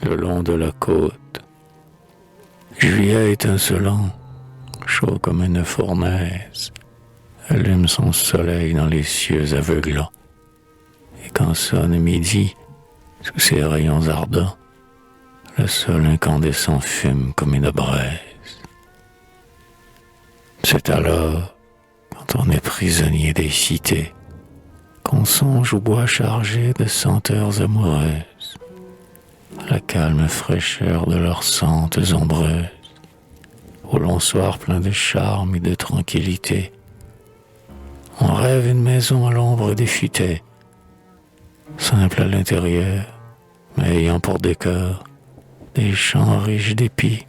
le long de la côte. Juillet étincelant, chaud comme une fournaise, allume son soleil dans les cieux aveuglants. Et quand sonne midi, sous ses rayons ardents, le sol incandescent fume comme une braise. C'est alors, quand on est prisonnier des cités, qu'on songe au bois chargé de senteurs amoureuses, à la calme fraîcheur de leurs sentes ombreuses, au long soir plein de charme et de tranquillité. On rêve une maison à l'ombre des futaies, simple à l'intérieur, mais ayant pour décor des champs riches d'épis,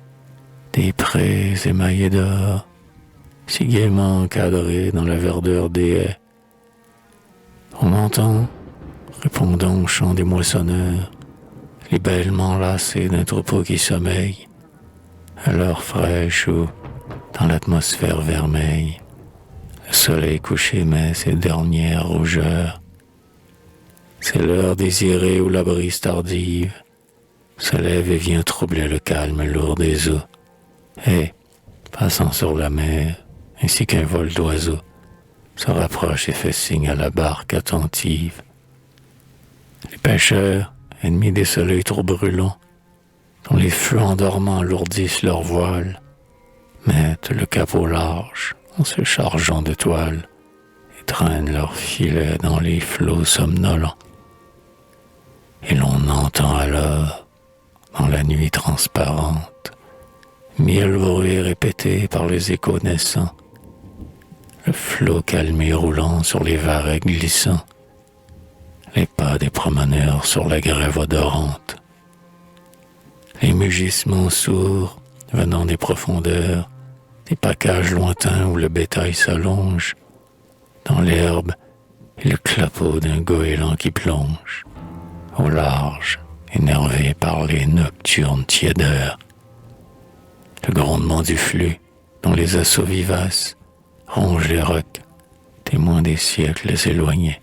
des prés émaillés d'or, si gaiement encadrés dans la verdure des haies. On entend, répondant au chant des moissonneurs, les bêlements lassés d'un troupeau qui sommeille, à l'heure fraîche où, dans l'atmosphère vermeille, le soleil couché met ses dernières rougeurs. C'est l'heure désirée où la brise tardive se lève et vient troubler le calme lourd des eaux, et, passant sur la mer, ainsi qu'un vol d'oiseaux, se rapproche et fait signe à la barque attentive. Les pêcheurs, ennemis des soleils trop brûlants, dont les feux endormants alourdissent leurs voiles, mettent le cap au large en se chargeant de toiles et traînent leurs filets dans les flots somnolents. Et l'on entend alors, dans la nuit transparente, mille bruits répétés par les échos naissants, le flot calmé roulant sur les varechs glissants, les pas des promeneurs sur la grève odorante, les mugissements sourds venant des profondeurs, des paccages lointains où le bétail s'allonge, dans l'herbe et le clapot d'un goéland qui plonge, au large, énervé par les nocturnes tiédeurs, le grondement du flux dont les assauts vivaces rongent les rocs, témoins des siècles éloignés,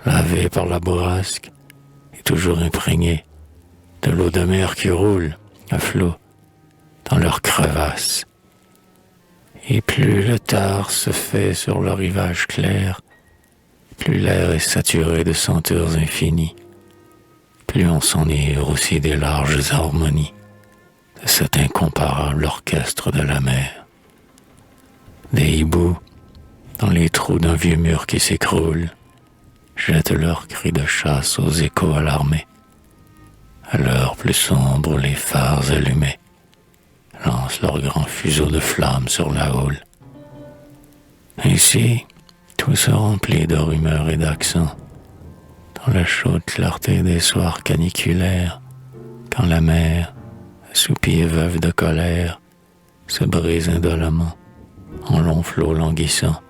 lavés par la bourrasque et toujours imprégnés de l'eau de mer qui roule à flot dans leurs crevasses. Et plus le tard se fait sur le rivage clair, plus l'air est saturé de senteurs infinies, plus on s'enivre aussi des larges harmonies de cet incomparable orchestre de la mer. Des hiboux, dans les trous d'un vieux mur qui s'écroule, jettent leurs cris de chasse aux échos alarmés. À l'heure plus sombre, les phares allumés lancent leurs grands fuseaux de flammes sur la houle. Ainsi, tout se remplit de rumeurs et d'accents, dans la chaude clarté des soirs caniculaires, quand la mer, assoupie et veuve de colère, se brise indolemment en longs flots languissants.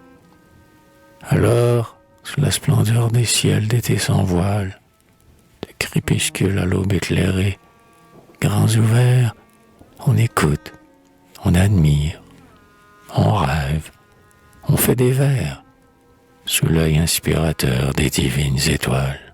Alors, sous la splendeur des ciels d'été sans voile, de crépuscule à l'aube éclairée, grands ouverts, on écoute, on admire, on rêve, on fait des vers, sous l'œil inspirateur des divines étoiles.